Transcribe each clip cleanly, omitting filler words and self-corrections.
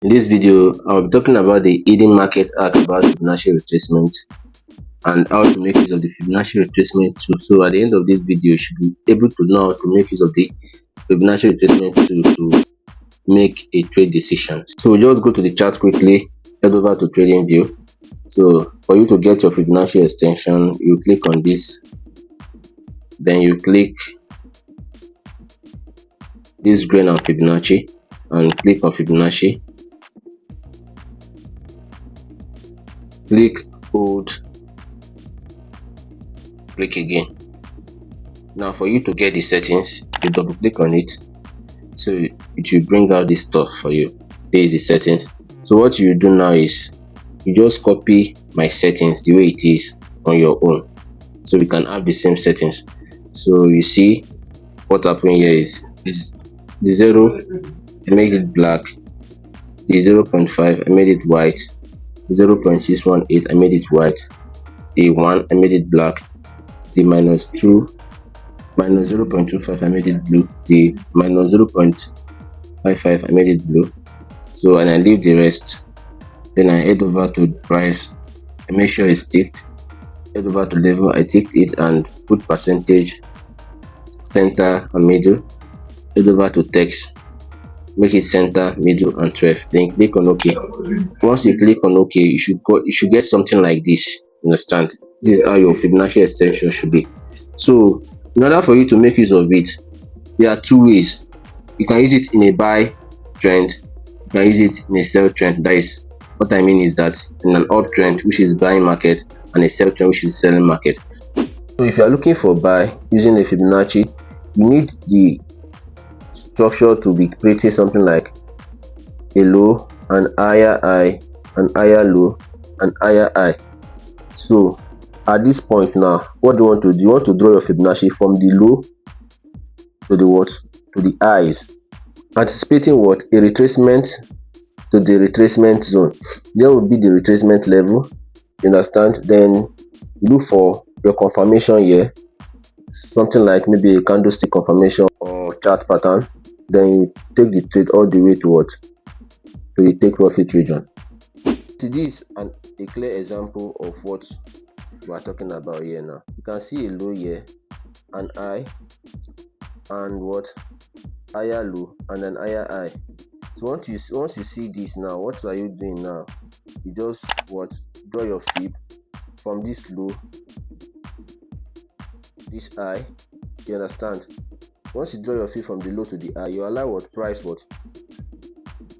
In this video, I'll be talking about the hidden market hack about Fibonacci retracement and how to make use of the Fibonacci retracement tool. So at the end of this video, you should be able to know how to make use of the Fibonacci retracement tool to make a trade decision. So just go to the chart quickly, head over to TradingView. So for you to get your Fibonacci extension, you click on this, then you click this grain on Fibonacci and click on Fibonacci. Click hold, click again. Now for you to get the settings, you double click on it, so it will bring out this stuff for you. There is the settings. So what you do now is you just copy my settings the way it is on your own, so we can have the same settings. So you see what happened here is the 0, I made it black, the 0.5 I made it white, 0.618 I made it white, the 1 I made it black, the -2 -0.25 I made it blue, the -0.55 I made it blue. So and I leave the rest, then I head over to price, I make sure it's ticked, head over to level, I ticked it and put percentage, center and middle, head over to text, make it center, middle and 12, then click on OK. Once you click on OK, you should get something like this. Understand? This is how your Fibonacci extension should be. So in order for you to make use of it, there are two ways. You can use it in a buy trend, you can use it in a sell trend. That is what I mean is that in an uptrend, which is buying market, and a sell trend, which is selling market. So if you are looking for buy using a Fibonacci, you need the structure to be creating something like a low, an higher high, an higher low, and higher high. So at this point now, what do you want to do? You want to draw your Fibonacci from the low to the what? To the highs, anticipating what? A retracement to the retracement zone. There will be the retracement level, you understand? Then you look for your confirmation here, something like maybe a candlestick confirmation or chart pattern. Then you take the trade all the way to what? To the take profit region. So this is a clear example of what we are talking about here now. You can see a low here, an high, and what? Higher low and an higher high. So once you see this now, what are you doing now? You just what? Draw your fib from this low, this high. You understand? Once you draw your fib from the low to the high, you allow what? Price what?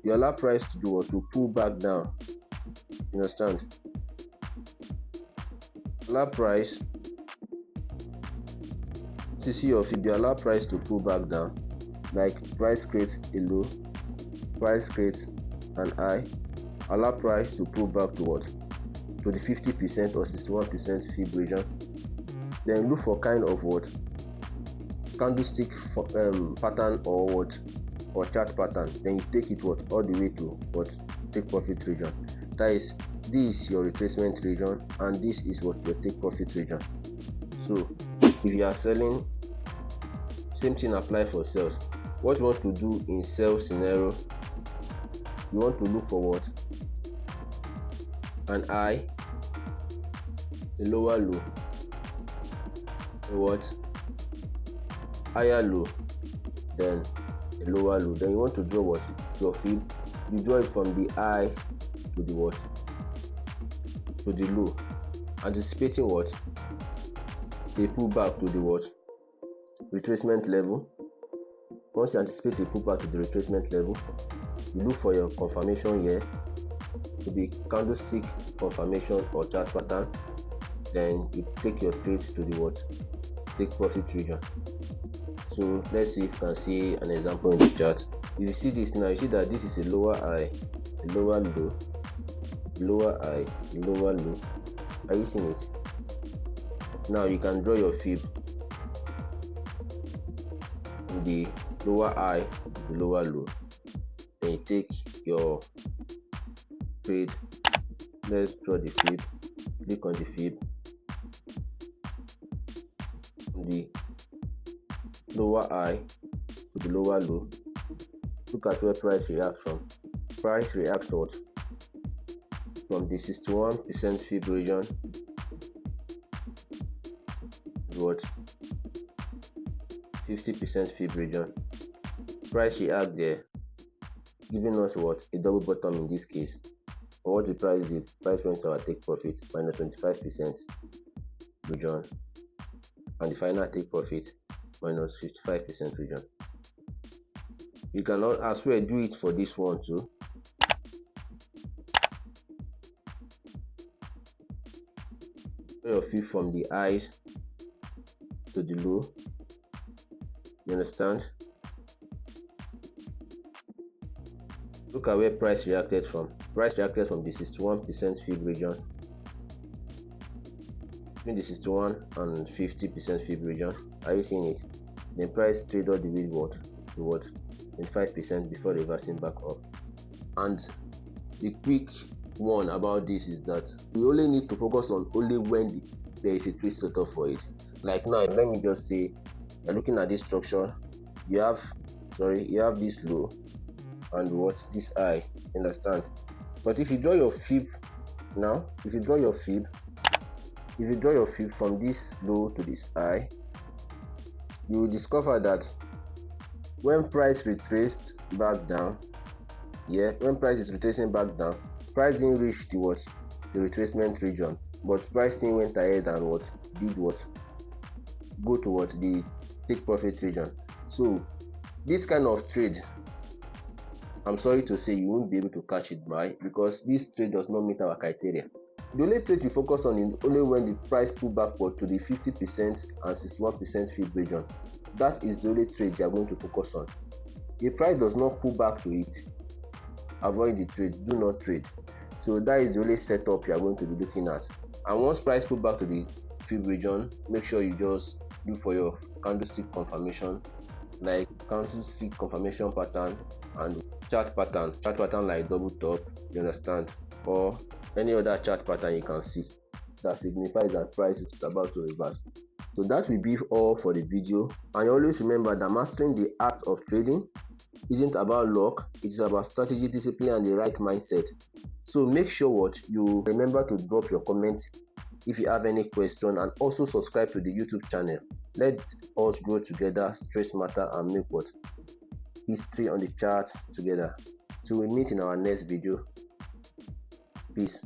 You allow price to do what? To pull back down. You understand? Allow price to see your fib. You allow price to pull back down. Like price creates a low, price creates an high, allow price to pull back to what? To the 50% or 61% fib region. Then look for kind of what? Candlestick pattern or what? Or chart pattern. Then you take it what? All the way to what? Take profit region. That is, this is your retracement region and this is what? Your take profit region. So if you are selling, same thing apply for sales. What you want to do in sell scenario, you want to look for what? An high, a lower low, a what? Higher low, then a lower low. Then you want to draw what? Your fib. You draw it from the high to the what? To the low, anticipating what? A pullback to the what? Retracement level. Once you anticipate a pullback to the retracement level, you look for your confirmation here to be candlestick confirmation or chart pattern. Then you take your trade to the what? Take profit region. So let's see if you can see an example in the chart. If you see this now, you see that this is a lower high, a lower low, lower high, lower low. Are you seeing it? Now you can draw your fib in the lower high, the lower low. Then you take your trade. Let's draw the fib. Click on the fib. The lower high to the lower low. Look at where price reacts from. price reacts what from the 61% fib region to what 50% fib region. Price react there, giving us what a double bottom in this case. But what the price did, price went to our take profit minus 25% region, and the final take profit minus 55% region. You cannot as well do it for this one too. Your fib from the highs to the low. You understand? Look at where price reacted from. Price reacted from the 61% fib region, between the 61 and 50% fib region. Are you seeing it? Then price traded the way what to what 25% before reversing back up. And the quick one about this is that we only need to focus on only when there is a trade setup for it. Like now, let me just say you're looking at this structure. You have this low and what this high. Understand? But if you draw your fib now, if you draw your fib from this low to this high, you will discover that when price retraced back down, when price is retracing back down, price didn't reach the retracement region, but price still went ahead and go towards the take profit region. So this kind of trade, I'm sorry to say, you won't be able to catch it by, because this trade does not meet our criteria. The only trade we focus on is only when the price pull backward to the 50% and 61% fib region. That is the only trade you are going to focus on. If price does not pull back to it, avoid the trade, do not trade. So that is the only setup you are going to be looking at. And once price pull back to the fib region, make sure you just look for your candlestick confirmation, like candlestick confirmation pattern and chart pattern like double top, you understand, or any other chart pattern you can see that signifies that price is about to reverse. So that will be all for the video. And always remember that mastering the art of trading isn't about luck, it's about strategy, discipline, and the right mindset. So make sure you remember to drop your comment if you have any question, and also subscribe to the YouTube channel. Let us grow together, trade smarter, and make history on the chart together. So we meet in our next video. Peace.